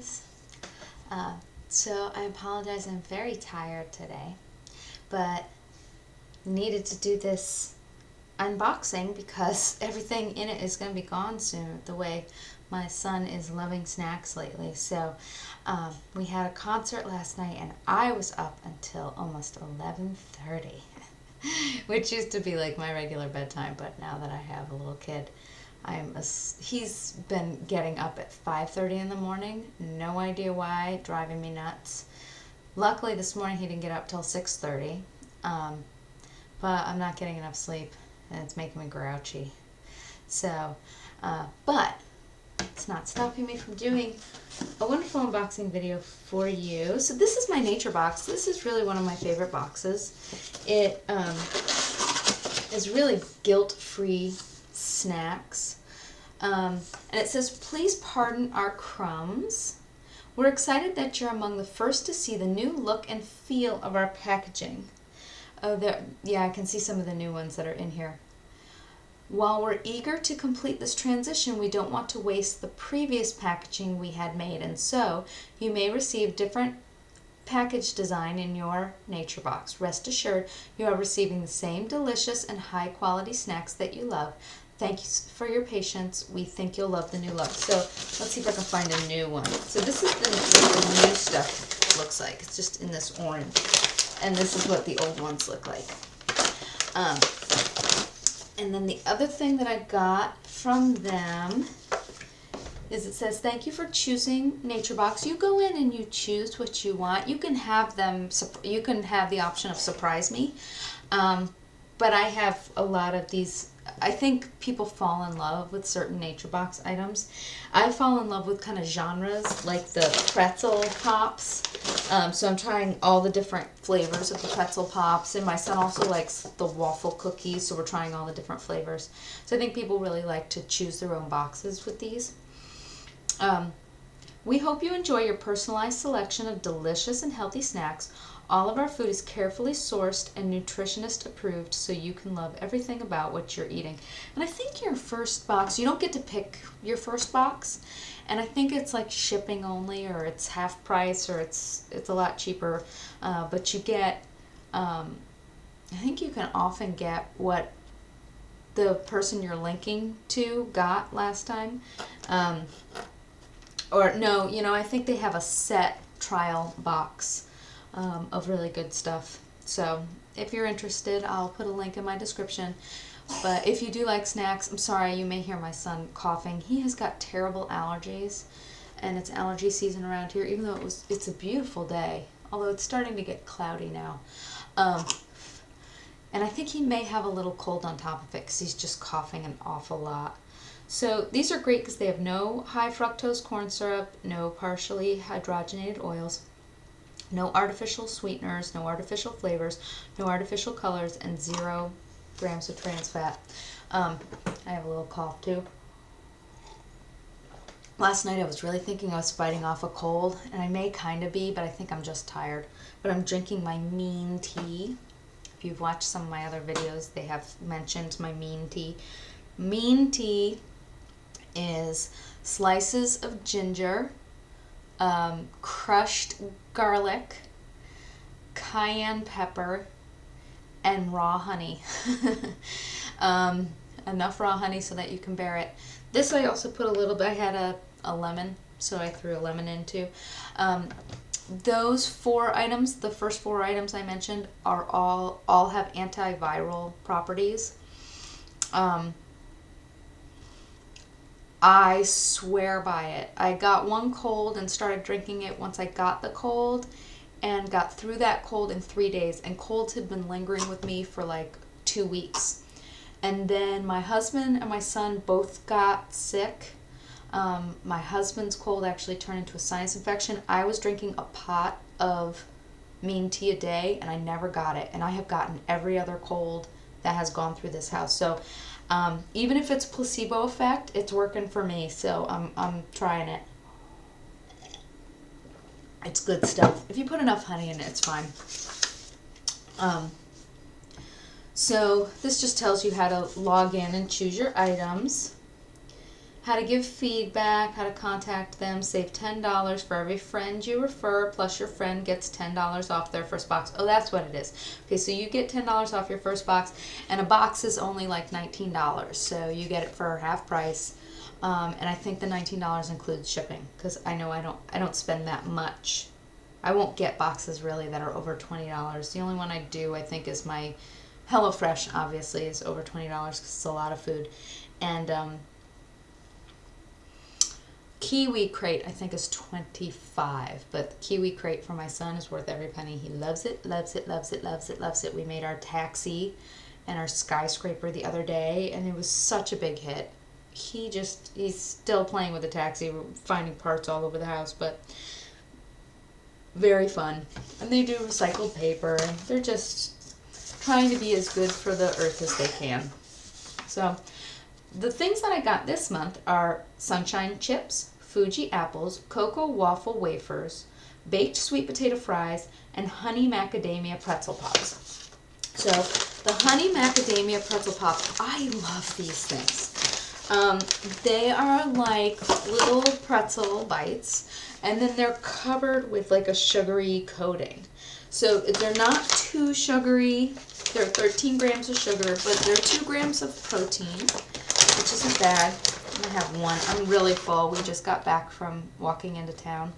guys. So I apologize, I'm very tired today, but needed to do this unboxing because everything in it is going to be gone soon, the way my son is loving snacks lately. So we had a concert last night and I was up until almost 11:30, which used to be like my regular bedtime, but now that I have a little kid, he's been getting up at 5:30 in the morning. No idea why, driving me nuts. Luckily this morning he didn't get up till 6:30, but I'm not getting enough sleep and it's making me grouchy. So, but it's not stopping me from doing a wonderful unboxing video for you. So this is my NatureBox. This is really one of my favorite boxes. It is really guilt-free snacks. And it says, please pardon our crumbs. We're excited that you're among the first to see the new look and feel of our packaging. Oh, yeah, I can see some of the new ones that are in here. While we're eager to complete this transition, we don't want to waste the previous packaging we had made, and so you may receive different package design in your NatureBox. Rest assured, you are receiving the same delicious and high-quality snacks that you love. Thank you for your patience. We think you'll love the new look. So let's see if I can find a new one. So this is what the new stuff looks like. It's just in this orange. And this is what the old ones look like. And then the other thing that I got from them is it says, thank you for choosing NatureBox. You go in and you choose what you want. You can have you can have the option of surprise me. But I have a lot of these. I think people fall in love with certain NatureBox items. I fall in love with kind of genres like the pretzel pops. So I'm trying all the different flavors of the pretzel pops, and my son also likes the waffle cookies, so we're trying all the different flavors. So I think people really like to choose their own boxes with these. We hope you enjoy your personalized selection of delicious and healthy snacks. All of our food is carefully sourced and nutritionist approved, so you can love everything about what you're eating. And I think your first box, you don't get to pick your first box, and I think it's like shipping only, or it's half price, or it's a lot cheaper, but you get, I think you can often get what the person you're linking to got last time. Or no, I think they have a set trial box of really good stuff. So if you're interested, I'll put a link in my description. But if you do like snacks, I'm sorry, you may hear my son coughing. He has got terrible allergies, and it's allergy season around here, even though it's a beautiful day, although it's starting to get cloudy now. And I think he may have a little cold on top of it because he's just coughing an awful lot. So these are great because they have no high fructose corn syrup, no partially hydrogenated oils, no artificial sweeteners, no artificial flavors, no artificial colors, and 0 grams of trans fat. I have a little cough too. Last night I was really thinking I was fighting off a cold, and I may kind of be, but I think I'm just tired. But I'm drinking my mean tea. If you've watched some of my other videos, they have mentioned my mean tea. Mean tea is slices of ginger, crushed garlic, cayenne pepper, and raw honey. Enough raw honey so that you can bear it. This I also put a little bit. I had a lemon, so I threw a lemon in too. Those 4 items, the first 4 items I mentioned, are all have antiviral properties. I swear by it. I got one cold and started drinking it once I got the cold, and got through that cold in 3 days, and colds had been lingering with me for like 2 weeks. And then my husband and my son both got sick. My husband's cold actually turned into a sinus infection. I was drinking a pot of mean tea a day, and I never got it. And I have gotten every other cold that has gone through this house. So even if it's placebo effect, it's working for me. So I'm trying it. It's good stuff. If you put enough honey in it, it's fine. So this just tells you how to log in and choose your items. how to give feedback, how to contact them, save $10 for every friend you refer, plus your friend gets $10 off their first box. Oh, that's what it is. Okay, so you get $10 off your first box, and a box is only like $19, so you get it for half price. And I think the $19 includes shipping, because I know I don't spend that much. I won't get boxes really that are over $20. The only one I do, I think, is my HelloFresh. Obviously, is over $20 because it's a lot of food, and Kiwi crate, I think, is $25, but the Kiwi crate for my son is worth every penny. He loves it, loves it, loves it, loves it, loves it. We made our taxi and our skyscraper the other day, and it was such a big hit. He's still playing with the taxi, finding parts all over the house, but very fun. And they do recycled paper, and they're just trying to be as good for the earth as they can. So the things that I got this month are sunshine chips, Fuji apples, cocoa waffle wafers, baked sweet potato fries, and honey macadamia pretzel pops. So the honey macadamia pretzel pops, I love these things. They are like little pretzel bites, and then they're covered with like a sugary coating. So they're not too sugary. They're 13 grams of sugar, but they're 2 grams of protein, which isn't bad. I'm gonna have one. I'm really full. We just got back from walking into town.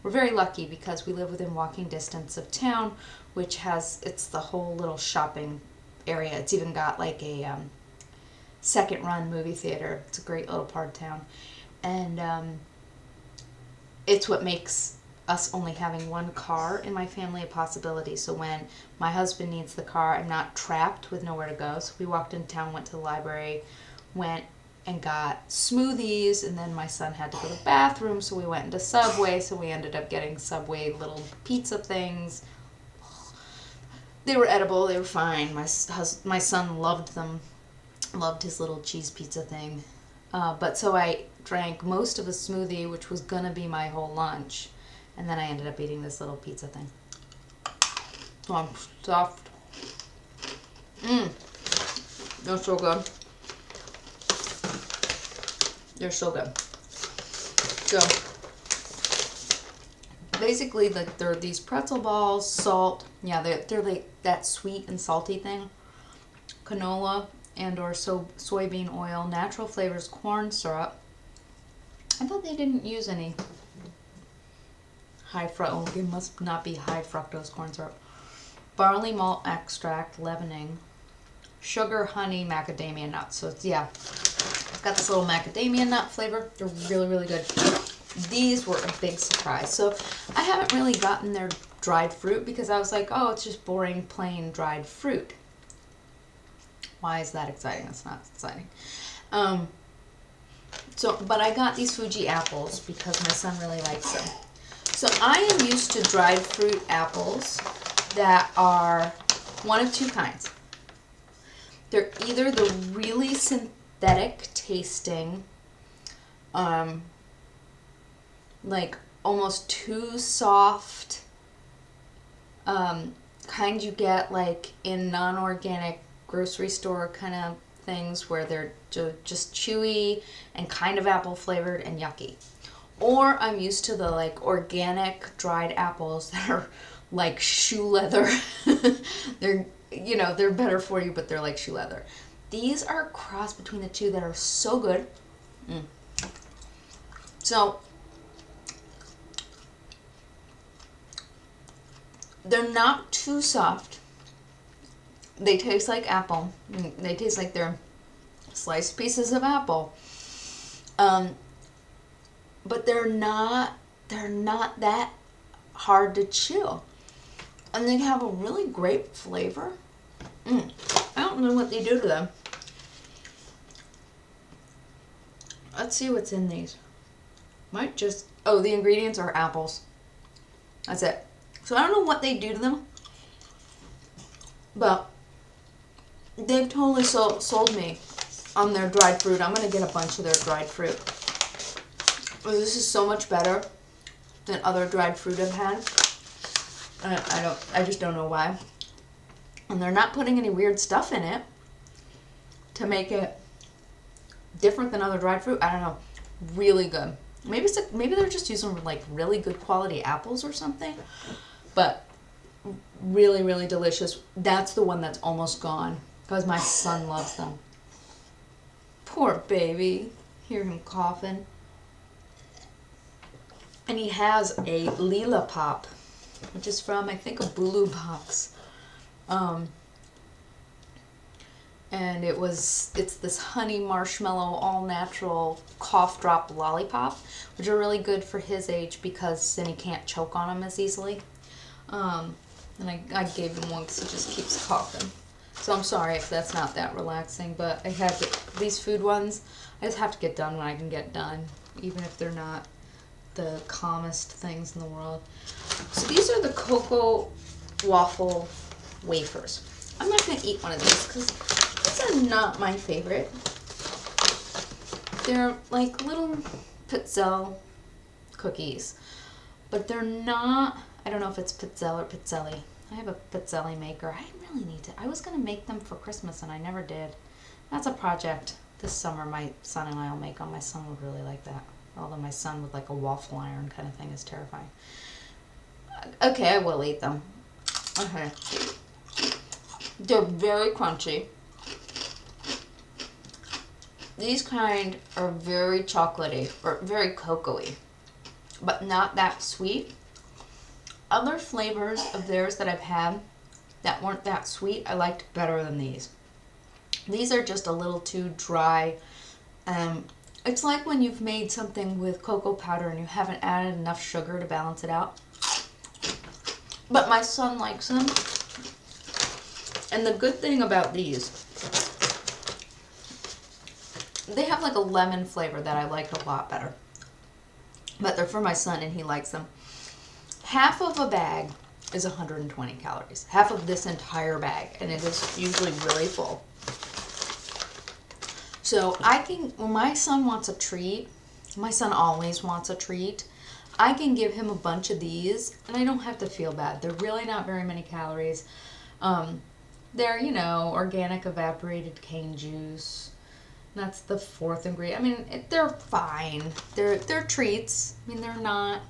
We're very lucky because we live within walking distance of town, which it's the whole little shopping area. It's even got like a second run movie theater. It's a great little part of town. And it's what makes us only having one car in my family a possibility. So when my husband needs the car, I'm not trapped with nowhere to go. So we walked into town, went to the library, went and got smoothies, and then my son had to go to the bathroom, so we went into Subway, so we ended up getting Subway little pizza things. They were edible, they were fine. My son loved them, loved his little cheese pizza thing. But so I drank most of a smoothie, which was going to be my whole lunch, and then I ended up eating this little pizza thing. So I'm stuffed. They're so good. They're so good. So basically, they're these pretzel balls, salt. Yeah, they're like that sweet and salty thing. Canola and or soybean oil, natural flavors, corn syrup. I thought they didn't use any it must not be high fructose corn syrup. Barley malt extract, leavening, sugar, honey, macadamia nuts. So it's, yeah, it's got this little macadamia nut flavor. They're really, really good. These were a big surprise. So I haven't really gotten their dried fruit because I was like, oh, it's just boring, plain dried fruit. Why is that exciting? That's not exciting. But I got these Fuji apples because my son really likes them. So I am used to dried fruit apples that are one of two kinds. They're either the really synthetic tasting, like almost too soft, kind you get like in non-organic grocery store kind of things where they're just chewy and kind of apple flavored and yucky. Or I'm used to the like organic dried apples that are like shoe leather. They're better for you, but they're like shoe leather. These are a cross between the two that are so good. So they're not too soft. They taste like apple. They taste like they're sliced pieces of apple. But they're not that hard to chew. And they have a really great flavor. I don't know what they do to them. Let's see what's in these. The ingredients are apples. That's it. So I don't know what they do to them, but they've totally sold me on their dried fruit. I'm going to get a bunch of their dried fruit. This is so much better than other dried fruit I've had. I just don't know why. And they're not putting any weird stuff in it to make it different than other dried fruit. I don't know. Really good. Maybe they're just using like really good quality apples or something. But really, really delicious. That's the one that's almost gone because my son loves them. Poor baby. Hear him coughing. And he has a Lila Pop, which is from, I think, a Bulu box. And it's this honey marshmallow all natural cough drop lollipop, which are really good for his age because then he can't choke on them as easily. And I gave him one because he just keeps coughing. So I'm sorry if that's not that relaxing, but I had these food ones. I just have to get done when I can get done, even if they're not the calmest things in the world. So these are the cocoa waffle wafers. I'm not going to eat one of these because these are not my favorite. They're like little Pizzelle cookies, but they're not, I don't know if it's Pizzelle or Pizzelli. I have a Pizzelle maker. I really need to. I was going to make them for Christmas and I never did. That's a project this summer my son and I will make on. My son would really like that. Although my son with like a waffle iron kind of thing is terrifying. Okay, I will eat them. Okay. They're very crunchy. These kind are very chocolatey or very cocoa-y, but not that sweet. Other flavors of theirs that I've had that weren't that sweet, I liked better than these. These are just a little too dry. It's like when you've made something with cocoa powder and you haven't added enough sugar to balance it out. But my son likes them. And the good thing about these, they have like a lemon flavor that I like a lot better. But they're for my son and he likes them. Half of a bag is 120 calories. Half of this entire bag. And it is usually really full. So when my son wants a treat, my son always wants a treat, I can give him a bunch of these and I don't have to feel bad. They're really not very many calories. They're, organic evaporated cane juice. That's the fourth ingredient. I mean, they're fine. They're treats. I mean, they're not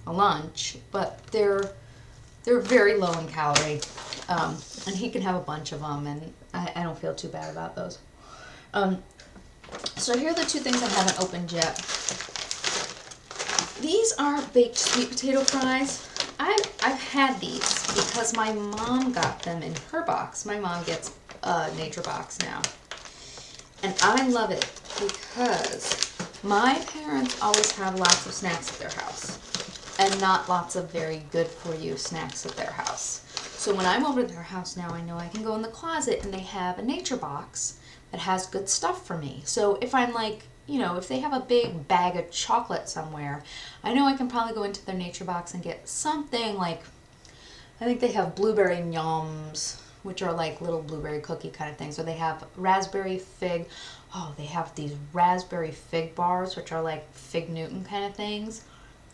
a lunch, but they're very low in calorie. And he can have a bunch of them and I don't feel too bad about those. So here are the two things I haven't opened yet. These are baked sweet potato fries. I've had these because my mom got them in her box. My mom gets a NatureBox now. And I love it because my parents always have lots of snacks at their house. And not lots of very good for you snacks at their house. So when I'm over at their house now, I know I can go in the closet and they have a NatureBox that has good stuff for me. So if I'm like, if they have a big bag of chocolate somewhere, I know I can probably go into their NatureBox and get something like, I think they have blueberry yums, which are like little blueberry cookie kind of things. Or they have raspberry fig. Oh, they have these raspberry fig bars, which are like Fig Newton kind of things.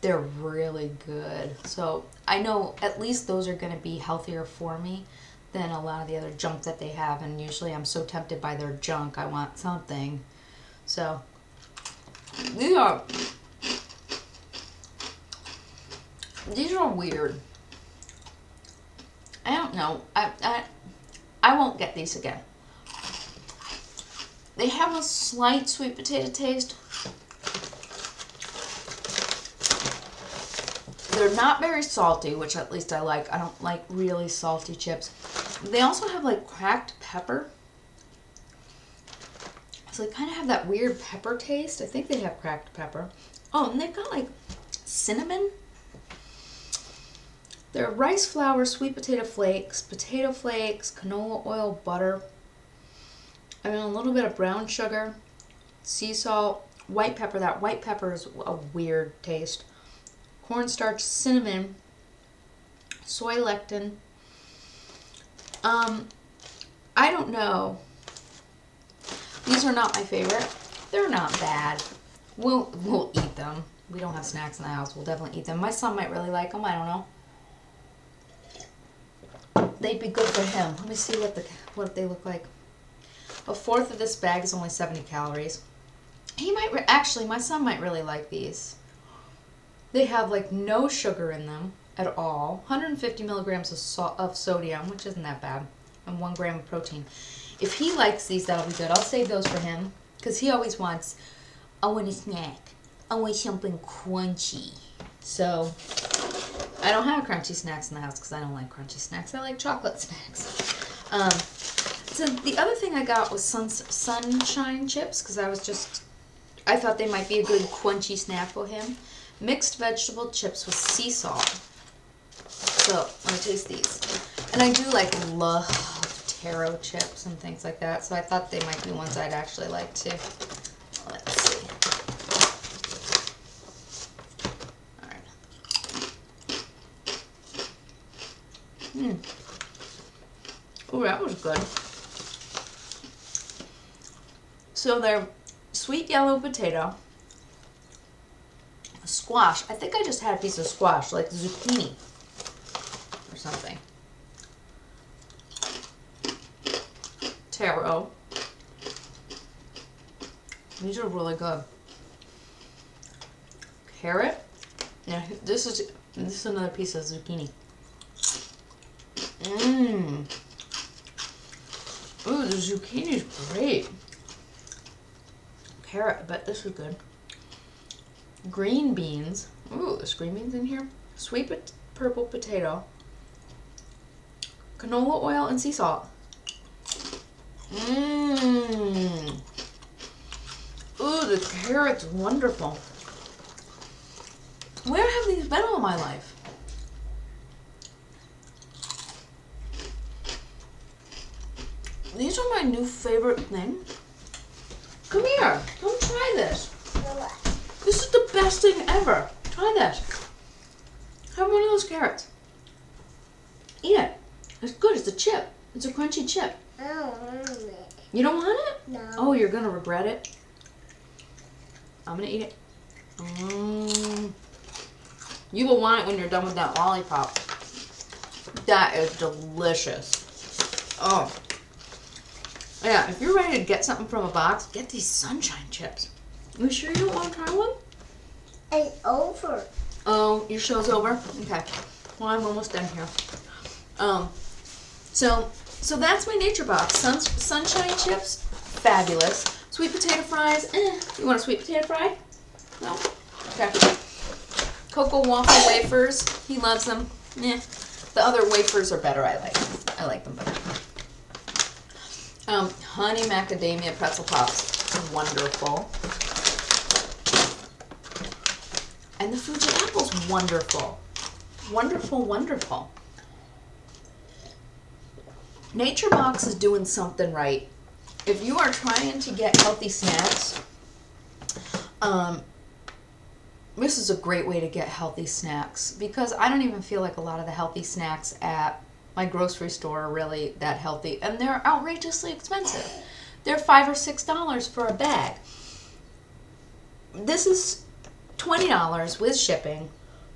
They're really good. So I know at least those are going to be healthier for me than a lot of the other junk that they have. And usually I'm so tempted by their junk, I want something. So these are weird. I don't know. I won't get these again. They have a slight sweet potato taste. They're not very salty, which at least I like. I don't like really salty chips. They also have like cracked pepper. So they kind of have that weird pepper taste. I think they have cracked pepper. Oh, and they've got like cinnamon. They're rice flour, sweet potato flakes, canola oil, butter. I mean, a little bit of brown sugar, sea salt, white pepper. That white pepper is a weird taste. Cornstarch, cinnamon, soy lectin. I don't know. These are not my favorite. They're not bad. We'll eat them. We don't have snacks in the house. We'll definitely eat them. My son might really like them. I don't know. They'd be good for him. Let me see what they look like. A fourth of this bag is only 70 calories. He might, actually, my son might really like these. They have like no sugar in them at all. 150 milligrams of sodium, which isn't that bad, and 1 gram of protein. If he likes these, that'll be good. I'll save those for him because he always wants, I want a snack. I want something crunchy. So I don't have crunchy snacks in the house because I don't like crunchy snacks. I like chocolate snacks. So the other thing I got was sunshine chips because I thought they might be a good crunchy snack for him. Mixed vegetable chips with sea salt. So let me taste these. And I do love taro chips and things like that. So I thought they might be ones I'd actually like too. Let's see. All right. Oh, that was good. So they're sweet yellow potato, squash. I think I just had a piece of squash, like zucchini or something. Taro. These are really good. Carrot. Yeah, this is another piece of zucchini. Ooh, the zucchini is great. Carrot, I bet this is good. Green beans. Ooh, there's green beans in here. Sweet purple potato. Canola oil and sea salt. Ooh, the carrot's wonderful. Where have these been all my life? These are my new favorite thing. Come here. Come try this. This is the best thing ever. Try this. Have one of those carrots. Eat it. It's good. It's a chip. It's a crunchy chip. I don't want it. You don't want it? No. Oh, you're going to regret it. I'm going to eat it. You will want it when you're done with that lollipop. That is delicious. Oh. Yeah, if you're ready to get something from a box, get these sunshine chips. You sure you don't want to try one? It's over. Oh, your show's over? Okay. Well, I'm almost done here. So that's my NatureBox. Sunshine chips, fabulous. Sweet potato fries, You want a sweet potato fry? No? Okay. Cocoa waffle wafers, he loves them. The other wafers are better, I like them better. Honey macadamia pretzel pops, wonderful. And the Fuji apple's wonderful. Wonderful, wonderful. NatureBox is doing something right. If you are trying to get healthy snacks, this is a great way to get healthy snacks because I don't even feel like a lot of the healthy snacks at my grocery store are really that healthy, and they're outrageously expensive. They're $5 or $6 for a bag. This is $20 with shipping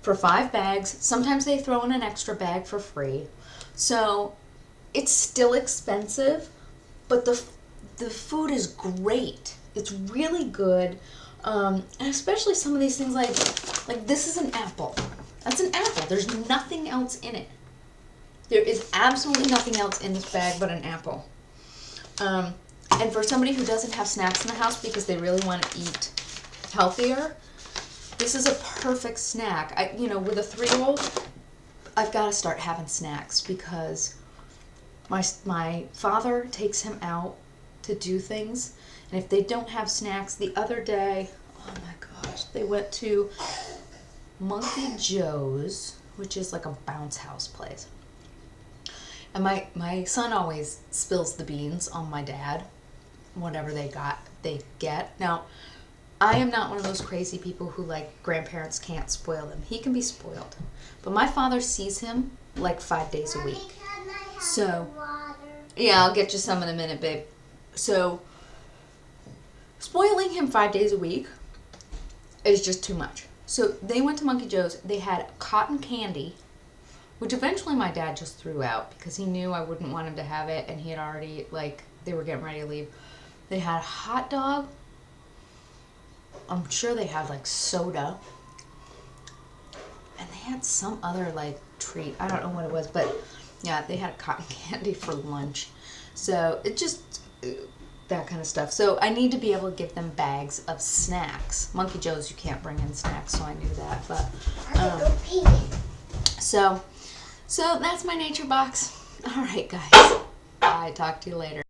for 5 bags. Sometimes they throw in an extra bag for free. So it's still expensive, but the food is great. It's really good. And especially some of these things like this is an apple. That's an apple. There's nothing else in it. There is absolutely nothing else in this bag but an apple. And for somebody who doesn't have snacks in the house because they really want to eat healthier, this is a perfect snack. With a 3-year-old, I've got to start having snacks because my father takes him out to do things, and if they don't have snacks, the other day, oh my gosh, they went to Monkey Joe's, which is like a bounce house place. And my son always spills the beans on my dad, whatever they get. Now, I am not one of those crazy people who grandparents can't spoil them. He can be spoiled. But my father sees him 5 days a week. So, yeah, I'll get you some in a minute, babe. So, spoiling him 5 days a week is just too much. So they went to Monkey Joe's. They had cotton candy, which eventually my dad just threw out because he knew I wouldn't want him to have it, and he had already they were getting ready to leave. They had a hot dog. I'm sure they had like soda. And they had some other like treat. I don't know what it was, but yeah, they had cotton candy for lunch. So it just, that kind of stuff. So I need to be able to give them bags of snacks. Monkey Joe's, you can't bring in snacks, so I knew that. But so that's my nature box. All right, guys. Bye. Talk to you later.